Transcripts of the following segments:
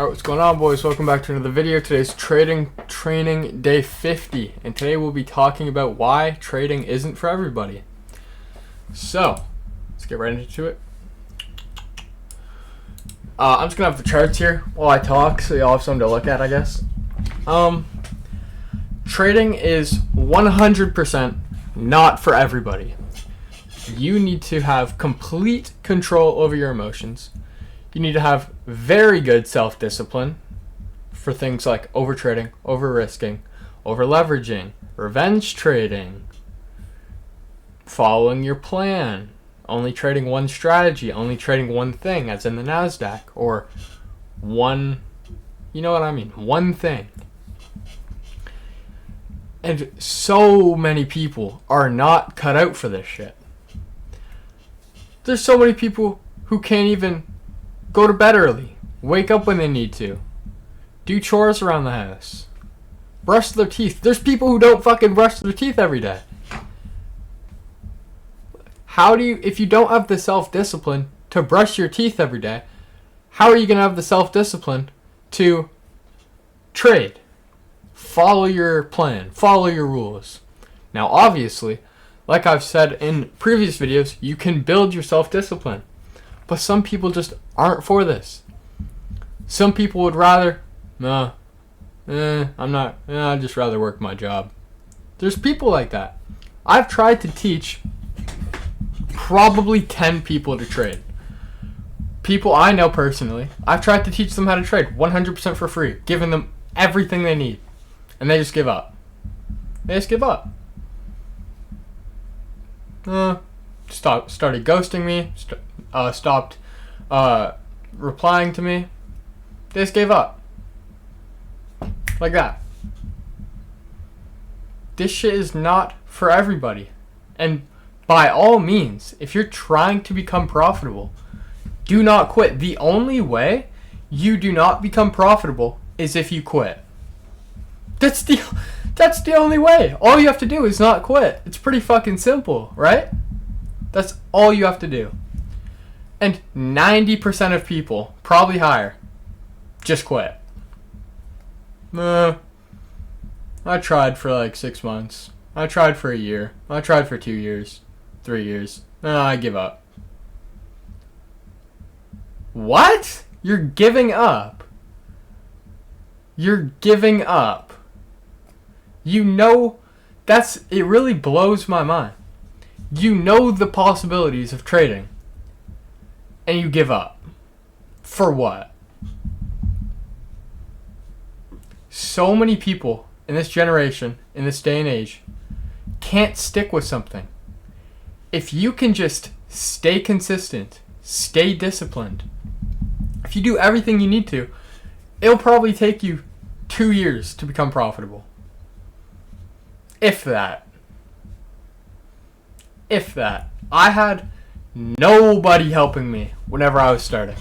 Alright, what's going on, boys? Welcome back to another video. Today's trading training day 50, and today we'll be talking about why trading isn't for everybody. So, let's get right into it. I'm just gonna have the charts here while I talk, so y'all have something to look at, I guess. Trading is 100% not for everybody. You need to have complete control over your emotions. You need to have very good self-discipline for things like over-trading, over-risking, over-leveraging, revenge trading, following your plan, only trading one strategy, only trading one thing, as in the NASDAQ, or one, you know what I mean, one thing. And so many people are not cut out for this shit. There's so many people who can't even go to bed early, wake up when they need to, do chores around the house, brush their teeth. There's people who don't fucking brush their teeth every day. How do you, if you don't have the self-discipline to brush your teeth every day, how are you going to have the self-discipline to trade? Follow your plan, follow your rules. Now, obviously, like I've said in previous videos, you can build your self-discipline. But some people just aren't for this. Some people would rather, I'd just rather work my job. There's people like that. I've tried to teach probably 10 people to trade. People I know personally, I've tried to teach them how to trade 100% for free, giving them everything they need. And they just give up. They just give up. Started ghosting me, stopped replying to me. They just gave up. Like that. This shit is not for everybody. And by all means, if you're trying to become profitable, do not quit. The only way you do not become profitable is if you quit. That's the only way. All you have to do is not quit. It's pretty fucking simple, right? That's all you have to do. And 90% of people, probably higher, just quit. I tried for like 6 months. I tried for a year. I tried for 2 years. 3 years. I give up. What? You're giving up. You're giving up. You know, it really blows my mind. You know the possibilities of trading, and you give up. For what? So many people in this generation, in this day and age, can't stick with something. If you can just stay consistent, stay disciplined, if you do everything you need to, it'll probably take you 2 years to become profitable. If that. If that. I had nobody helping me whenever I was starting.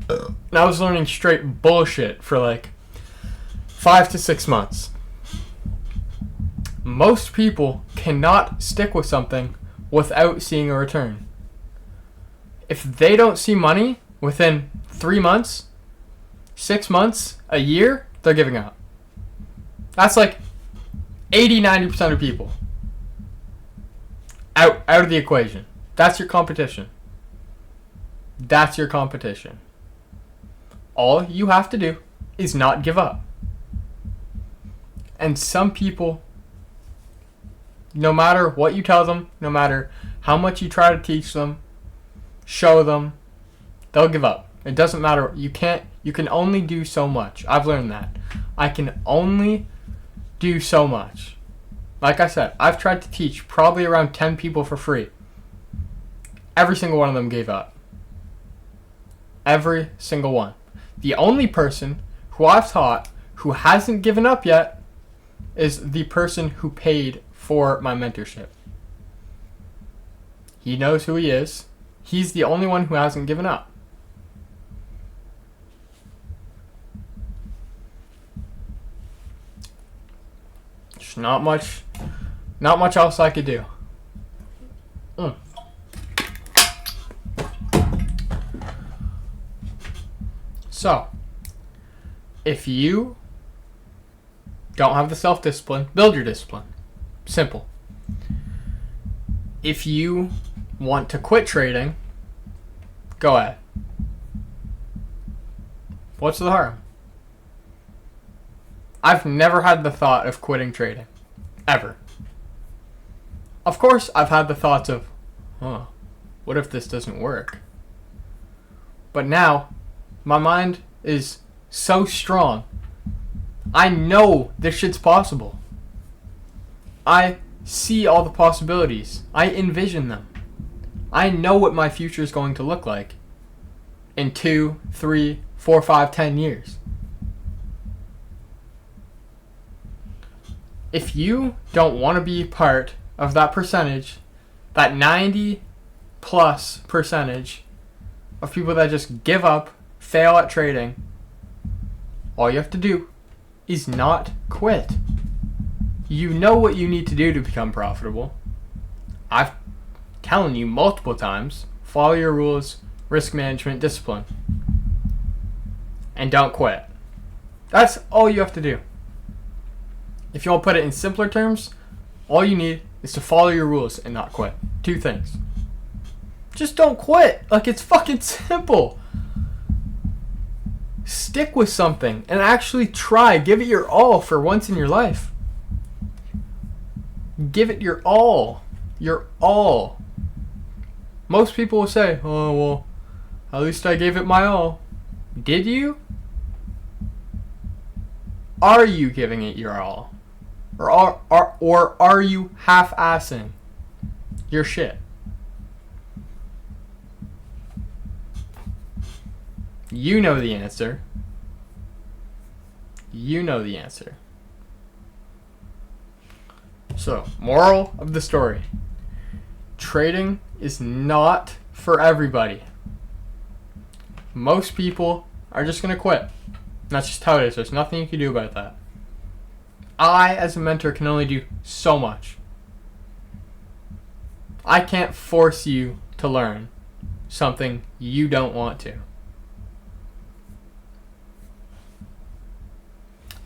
And I was learning straight bullshit for like 5 to 6 months. Most people cannot stick with something without seeing a return. If they don't see money within 3 months, 6 months, a year, they're giving up. That's like 80-90% of people. Out of the equation. That's your competition. That's your competition. All you have to do is not give up. And some people, no matter what you tell them, no matter how much you try to teach them, show them, they'll give up. It doesn't matter. You can only do so much. I've learned that. I can only do so much. Like I said, I've tried to teach probably around 10 people for free. Every single one of them gave up. Every single one. The only person who I've taught who hasn't given up yet is the person who paid for my mentorship. He knows who he is. He's the only one who hasn't given up. There's not much else I could do. So, If you don't have the self-discipline, build your discipline. Simple. If you want to quit trading, go ahead. What's the harm? I've never had the thought of quitting trading. Ever. Of course, I've had the thoughts of, what if this doesn't work? But now, my mind is so strong. I know this shit's possible. I see all the possibilities. I envision them. I know what my future is going to look like in 2, 3, 4, 5, 10 years. If you don't want to be part of that percentage, that 90 plus percentage of people that just give up, fail at trading, all you have to do is not quit. You know what you need to do to become profitable. I've telling you multiple times, follow your rules, risk management, discipline, and don't quit. That's all you have to do. If you want to put it in simpler terms, all you need is to follow your rules and not quit. 2 things. Just don't quit. Like, it's fucking simple. Stick with something and actually try. Give it your all for once in your life. Give it your all. Your all. Most people will say, oh, well, at least I gave it my all. Did you? Are you giving it your all? Or are you half-assing your shit? You know the answer. You know the answer. So, moral of the story. Trading is not for everybody. Most people are just going to quit. That's just how it is. There's nothing you can do about that. I, as a mentor, can only do so much. I can't force you to learn something you don't want to.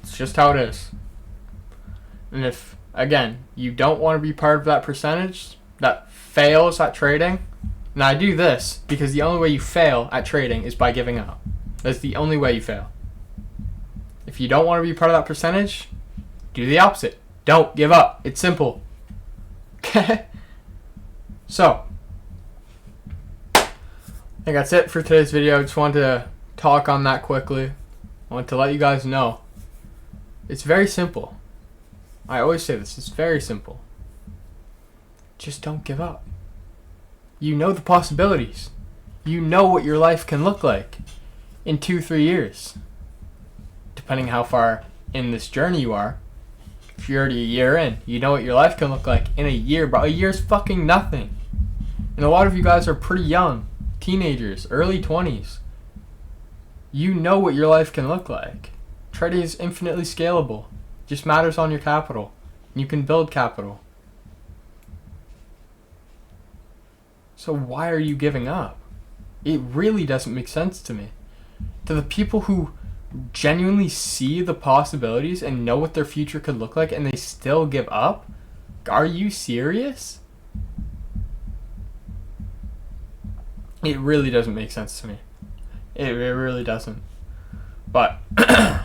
It's just how it is. And if, again, you don't want to be part of that percentage that fails at trading, and I do this because the only way you fail at trading is by giving up. That's the only way you fail. If you don't want to be part of that percentage, do the opposite. Don't give up. It's simple. Okay? So, I think that's it for today's video. I just wanted to talk on that quickly. I want to let you guys know. It's very simple. I always say this. It's very simple. Just don't give up. You know the possibilities. You know what your life can look like in 2-3 years. Depending how far in this journey you are. If you're already a year in, you know what your life can look like in a year, bro. A year's fucking nothing. And a lot of you guys are pretty young. Teenagers, early 20s. You know what your life can look like. Trading is infinitely scalable. Just matters on your capital. You can build capital. So why are you giving up? It really doesn't make sense to me. To the people who genuinely see the possibilities and know what their future could look like and they still give up? Are you serious? It really doesn't make sense to me. It really doesn't. But that'll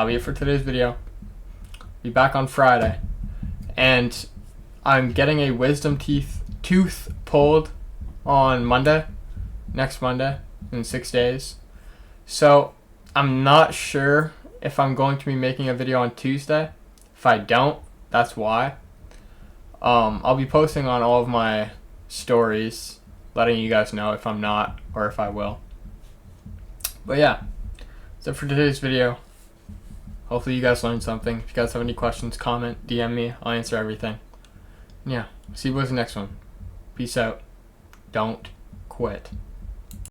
be it for today's video. Be back on Friday. And I'm getting a wisdom tooth pulled on Monday. Next Monday. In 6 days. So, I'm not sure if I'm going to be making a video on Tuesday. If I don't, that's why. I'll be posting on all of my stories, letting you guys know if I'm not or if I will. But yeah, that's it for today's video. Hopefully you guys learned something. If you guys have any questions, comment, DM me. I'll answer everything. And yeah, see you boys in the next one. Peace out. Don't quit.